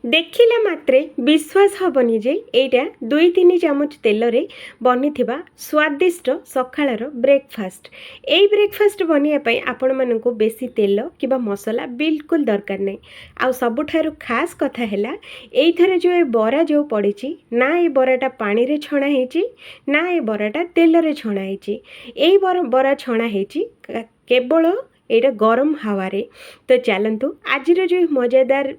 देखिला मात्रे विश्वास हेनी जे एटा 2-3 चामच तेल रे बनी स्वादिष्ट सकाळर ब्रेकफास्ट। यही ब्रेकफास्ट बनवाई आपण मानक बेसी तेल कि मसला बिल्कुल दरकार नहीं। आ सबुठारु खास कथा है ये जो बरा जो पड़ी ना ये बराटा पानी रे छणा है ना ये बराटा तेल रे छणा है। यही बरा छणा है केवल यहाँ गरम हावे। तो चलतु आज जो मजेदार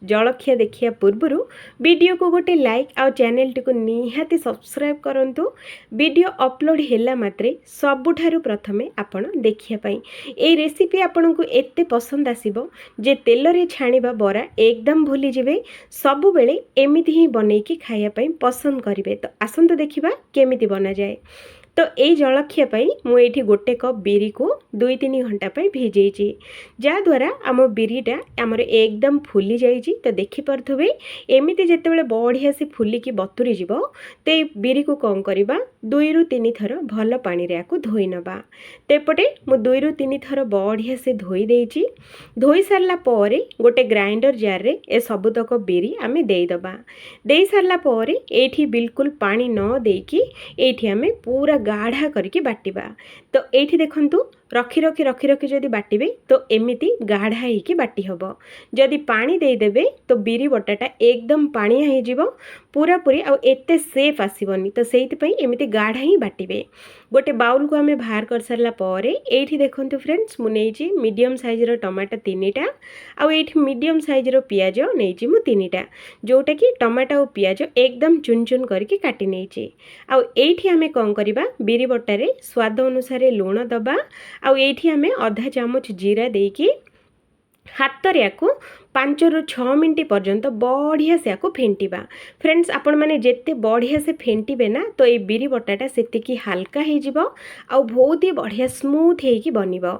जलखिया देखिया पूर्वर वीडियो को गोटे लाइक आउ चैनल टी को निहाती सब्सक्राइब करंतु। वीडियो अपलोड हैला मात्रे सबुठारु प्रथमे आपण देखिया पई ए रेसिपी आपन को एते पसंद आसीबो जे तेल रे छाणीबा बरा एकदम भूली जिवे। सबु बेले एमिति ही बनेकी खाया पई पसंद करिवे। तो आसंतु देखिबा केमिति बना जाए। तो ये जलखिया मुझे गोटे कप बिरी को 2-3 घंटा भिजई जद्वारा आम बिरीटा आमर एकदम फुली जाइए। तो देखिपे एमती जिते बढ़िया से फुलिकी बतुरी जीव तो बिरी को कौन करवा 2-3 थर भल पानी रे आको धोई नबा। तो एपटे मु 2-3 थर बढ़िया से धोई देइछि। धोई सारला परे गोटे ग्राइंडर जार रे ए सबुतक बिरी आमे देइदबा। देई सारला परे एठी बिल्कुल पानी न देकी एठी आमे पूरा गाढ़ा करके बाटिबा। तो ये देखंतु रखी रखी रखी रखी जदि बाटिबे तो एमिति गाढ़ा होइकी बाटी हबो। जदि पानी देदेबे तो बिरी बटाटा एकदम पानिया हो जिवो पूरा पूरी आ एते सेफ आसीबनी। तो सेइति पई एमिति गाढ़ा ही बाटिबे। गोटे बाउल को आमे बाहर कर सारला परे एठी देखंतु फ्रेंड्स मु नेइची मीडियम साइज रो टमाटो 3टा आ एठी मीडियम साइज रो पियाज नेइची मु 3टा जोटा कि टमाटो और पियाज एकदम चुन चुन करके काटी नेइची। आ एठी आमे कोन करबा बिरी बटारे स्वाद अनुसार लूण दबा। आ एठी आमे आधा चामच जीरा देकी हाथ रे याको 5 ରୁ 6 मिनट पर्यंत बढ़िया से याको फेंटिबा। फ्रेंड्स आपण माने जेते बढ़िया से फेंटिबे ना तो ये बिरी बटाटा सेतिकी हल्का हो जिवो आ बहुत ही बढ़िया स्मूथ हेकी बनिबो।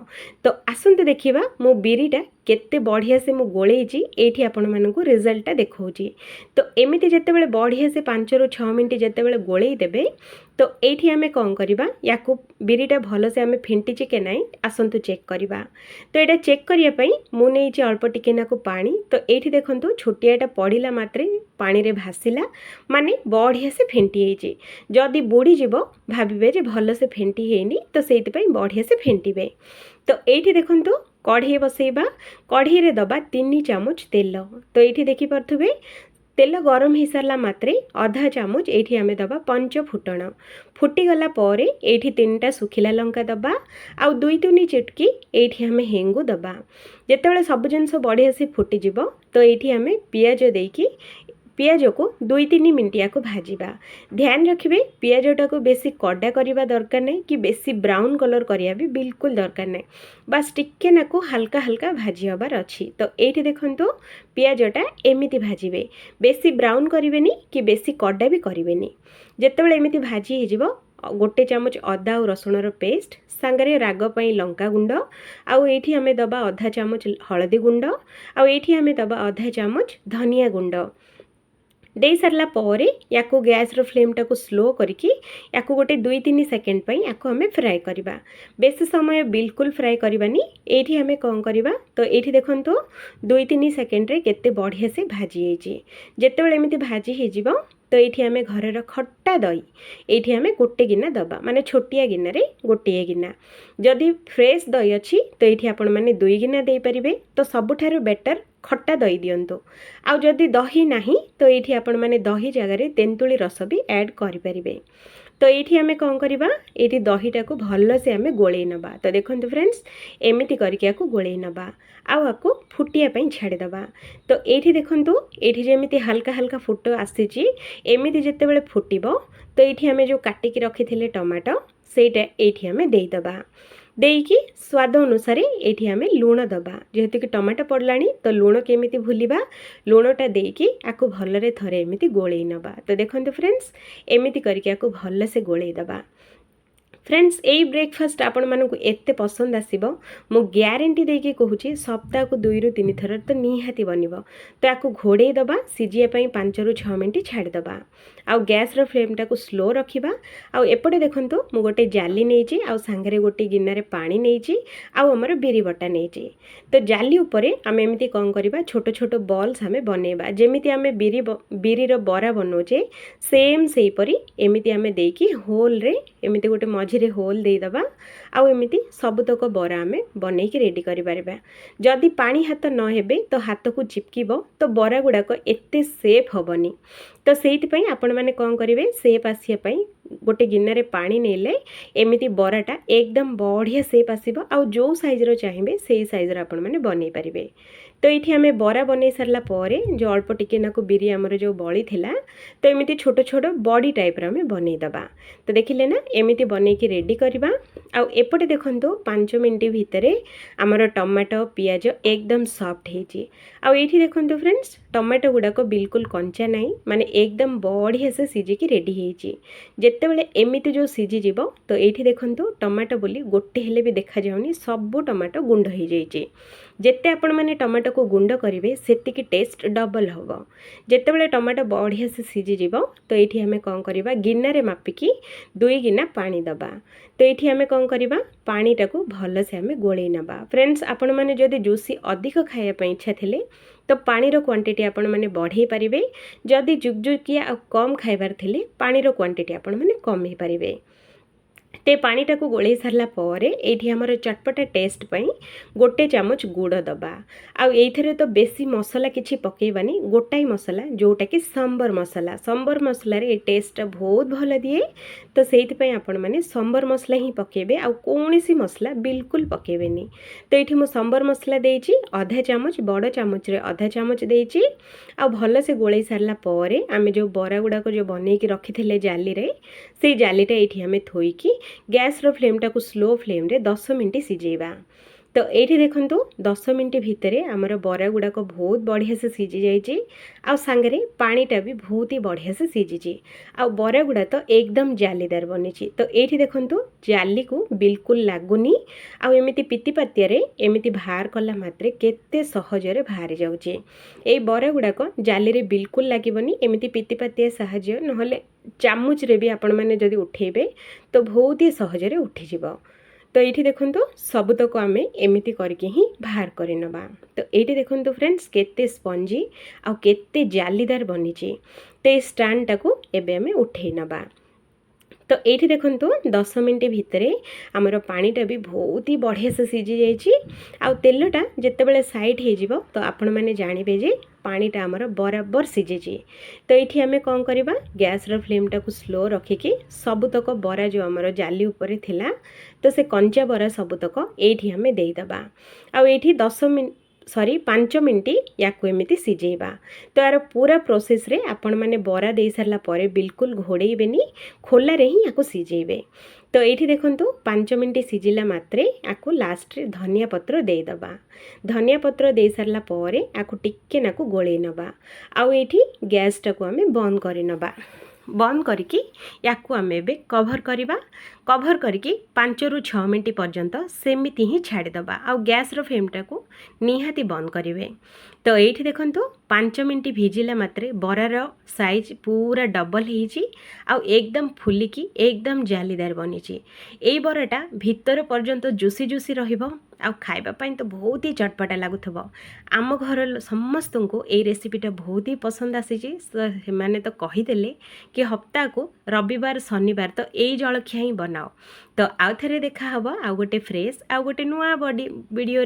तो आसंते देखिबा मो बिरीटा केते बढ़िया से मु गोलेइची एठी आपण मानकु रिजल्टटा देखौची। तो एमिति जेतेबेले बढ़िया से 5 ରୁ 6 मिनट जेतेबेले गोलेइ देबे तो एठी आमे कोन करिबा याकु बिरीटा भलो से आमे फेंटिची के नाइ आसंतु चेक करिबा। तो एटा चेक करिया पई मु नेइची अल्प टिके नाकु पानी। तो एठी देखंतु छोटियाटा पड़िला मात्रे पानी रे भासिला माने बढ़िया से फेंटी हेची। जदि बुड़ी जिवो भाबिबे जे भलो से फेंटी हेनी तो सेति पई बढ़िया से फेंटिबे। तो एठी देखंतु कढ़ी बसैबा कढ़ी रे दबा 3 चामच तेल। तो एठी देखि परथुबे तेल गरम हो सारा मात्रे आधा चामच एठी आमे दबा 5 फुटण। फुटीगला परे एठी 3टा सुखिला लंका दबा आ 2-3 चिटकी एठी आमे हेंगु दबा। जेतेबेले सब जिनस बढ़िया से फुटी जिवो तो एठी आमे पियाज देकी पियाज को 2-3 मिनट या भाजिबा। ध्यान रखिए पियाजटा को बेसी कड़ा करवा दरकार नहीं कि बेसी ब्राउन कलर करिया भी बिल्कुल दरकार नहीं। बस टिके नाकु हल्का हल्का भाजी हबार अच्छी। तो ये देखंतु पियाजटा एमिति भाजिबे बेसी ब्राउन करिवेनी कि बेसी कड़ा भी करिवेनी। जेतेबेले एमिति भाजी हिजिबो गोटे चामच अदा और रसुण रो पेस्ट सांगरे राग पई लंका गुंड आउ एठी हमें दबा आधा चामच हळदी गुंड आउ एठी हमें दबा आधा चामच धनिया गुंड दे सारला परे याको गैस रो फ्लेम टाको स्लो करके याको गोटे 2-3 सेकेंड पई याको हमें फ्राई करबा। बेसी समय बिल्कुल फ्राई करबानी। एठी हमें कौन करबा तो एठी देखंतो 2-3 सेकेंड रे केते बढ़िया से भाजी हेची। जेतेबेले एमिति भाजी हे जिवो तो ये आम घर खट्टा दही ये आम गोटे गिना दबा माने छोटिया गिना रे गोटे गिना। जदि फ्रेश दही अच्छी तो ये आपण मैंने 2 गिना दे पारिबे। तो सबुठारु बेटर खट्टा दही दियंतु। आउ जदि दही नाही तो ये आपण मैंने दही जगह तेंतुली रस भी ऐड करि परिबे। तो ये आम कौन करवा ये दहीटा को भल से आम गोले नबा। तो देखो फ्रेंड्स एमती करके गोले नबा आपको फुटिया छाड़ीदबा। तो ये देखो ये जमी हल्का हल्का फुट आसी एमती जितेबाला फुटब तो ये आम जो काटिकी रखी थे टमाटो सेटा ये आम देदबा। देकी स्वाद अनुसार ये आम लुण दबा। जेहेतु कि टमाटो पड़लानी तो लुण केमिति भूलिबा लुणटा देकी आको भलरे थरे एमिति गोले नबा। तो देखो फ्रेंड्स एमिति करके आको भल से गोले दबा। फ्रेंड्स यही ब्रेकफास्ट आपण मानक एते पसंद आसीबो मु ग्यारंटी देकी कहूची सप्ताह को 2 रु 3 थर तो निहाती बनिबो। तो याकू घोड़े दबा सिजिया पई 5 रु 6 मिनिट छाड़ी दबा आउ गैस रो फ्लेम टाकू स्लो रखिबा। आउ एपटे देखंतु मु गोटे जाली नेची आउ सांगरे गोटे गिन्नारे पानी नेची आउ हमर बिरी बटा नेची। तो जाली उपरे आमे एमिति कोन करबा छोटो छोटो बॉल्स आमे बनेबा जेमिति आमे बिरी रो बरा बनोचे सेम सेही परी एमिति आमे देकी होल रे एमिति गोटे मझिरे होल दे दबा आउ एमिति सबुतक बरा आमे बनेकी रेडी करि परिबा। जदि पानी हाथ न हेबे तो हाथ को चिपकिबो तो बरा गुडाक एते सेफ हबनी। तो सेहिति पई आपण माने कोन करिवे सेप आसिया पई गोटे गिन्नारे पानी नेले एमिति बराटा एकदम बढ़िया सेप आसीबो आउ जो साइज रो चाहिबे सेही साइज रो आपण माने बनै परिबे। तो ये आमे बरा बनै सारला परे जो अल्प टिके नाकु बिरी आमर जो बड़ी थिला तो एमिति छोटो छोटो बॉडी टाइप रो आमे बनै दबा। तो देखिले ना एमिति बनै की रेडी करबा। आउ एपटे देखंतु 5 मिनिट भितरे आमर टमाटो पियाज एकदम सॉफ्ट हेची। आउ एठी देखंतु फ्रेंड्स टमाटो गुडाको बिल्कुल कंचा नाही माने एकदम बढ़िया से सिझी की रेडी हेची। जेते बेले एमिति जो सिझी जीवो तो एठी देखंतु टमाटो बोली गोटे हेले भी देखा जाउनी सब टमाटो गुंड हे जाईची। जेते आपण माने टमाटो को गुंड करिवे सेति की टेस्ट डबल होबो। जेते बेले टमाटो बढ़िया से सिझी जीवो तो एठी हमें कोन करबा गिन्नारे मापिकी 2 गिना पानी दबा। तो ये आम कौन करवा पानीटा को भल से आम गोले नवा। फ्रेंड्स आपण मैंने जदि जूसी अधिक खायापी इच्छा थे तो पानीर क्वांटिटी आपण मैंने बढ़े पारे। जदि जुगजुकिया कम खाइबार थे पानीर क्वांटिटी आपण मैंने कम पारे। ते पानीटा को गोले सारला परे एठी हमर चटपटा टेस्ट पई गोटे चामच गुड़ दबा। आउ एथिरे तो बेसी मसला किछि पकेबानी गोटाई मसला जोटा कि सांबर मसला रे टेस्ट बहुत भल दिए। तो सेति पई आपण माने सांबर मसला ही पकेबे आउ कोनोसी मसला बिल्कुल पकेबेनी। तो एठी मु सांबर मसला देइछि आधा चामच बड़ चामच रे आधा चामच देइछि। आउ भल से गोले सारला परे आमे जो बरा गुडा को जो बनै की रखिथिले जाली रे से जालीटा एठी आमे थोइकी गैस रो फ्लेम टाकू स्लो फ्लेम रे 10 मिनिट सिझेबा। तो ये देखंतु 10 मिनिट भितरे आमर बरा गुडाक बहुत बढ़िया से सिझी जाइए। आ सांगरे पानीटा भी बहुत ही बढ़िया से सिझी आ बरा गुडा तो एकदम जालीदार बनी। तो ये देखंतु जाली को बिल्कुल लागुनी आ एमिति पितिपातिया रे एमिति बाहर कला मात्रे केते सहजरे बाहर जाउचे। ए बरा गुडाक जाली रे बिल्कुल लागबनी एमिति पितिपातिया साहाय्य नहले चामच रे भी आपण माने जदि उठेबे तो बहुत ही सहजरे उठी जिवो। तो ये देखंतु सबुतक आमे एमिति करके ही बाहर कर नबा। तो ये देखंतु फ्रेंड्स केते स्पंजी आ केते जालीदार बनीची। तो ये स्टैंड टाकू एबे आमे उठे नबा। तो ये देखंतु 10 मिनिट भितरे आमर पानीटा भी बहुत ही बढ़िया से सिझी जाइए। आ तेलटा जितेबाला साइड हो तो आपण मैंने जानवे जे पानीटा आमर बराबर सिझी। तो ये आम कौन करवा गैस रो फ्लेम टाकू स्लो रखिकी सबुतक बरा जो आमर जाली उपरे थिला तो से कंचा बरा सबुतक ये आम देदबा। आठी 5 मिनिट या एमती सिझेबा। तो यार पूरा प्रोसेस रे आपण माने बरा दे सारला परे बिल्कुल घोड़ेबेनी खोला रे ही याको सिझेबे। तो ये देखंतु 5 मिनिट सिझिला मात्रे याको लास्ट रे धनिया पत्र देदबा। धनिया पत्र दे सारला परे याको टिक्के नाको गोले नबा। आउ एठी गैस टाको आमे बंद करि नबा। बंद करके याकू आम ए कभर करवा। कभर करके 5 रु 6 मिनिट पर्यंत सेमिति ही छाड़ीदबा। आउ गैस रो फ्लेम टाकू निहाती बंद करेंगे। तो ये देखंतु 5 मिनिट भिजिला मात्रे बरार साइज पूरा डबल होइछि आउ एकदम फुलिकी एकदम जालीदार बनीछि। एई बराटा भितर पर्यंत जुसी जुसी रहिबो आउ खाइबा पाई तो बहुत ही चटपटा लागुथबो। आम घर समस्त को ये रेसिपीटा बहुत ही पसंद आसीछि। से तो कहीदेले कि हप्ता को रविवार शनिवार तो यही जलखिया ही बनाओ। तो आउ थे देखा हबो आउ गोटे फ्रेश आउ गोटे नुआ बॉडी वीडियो।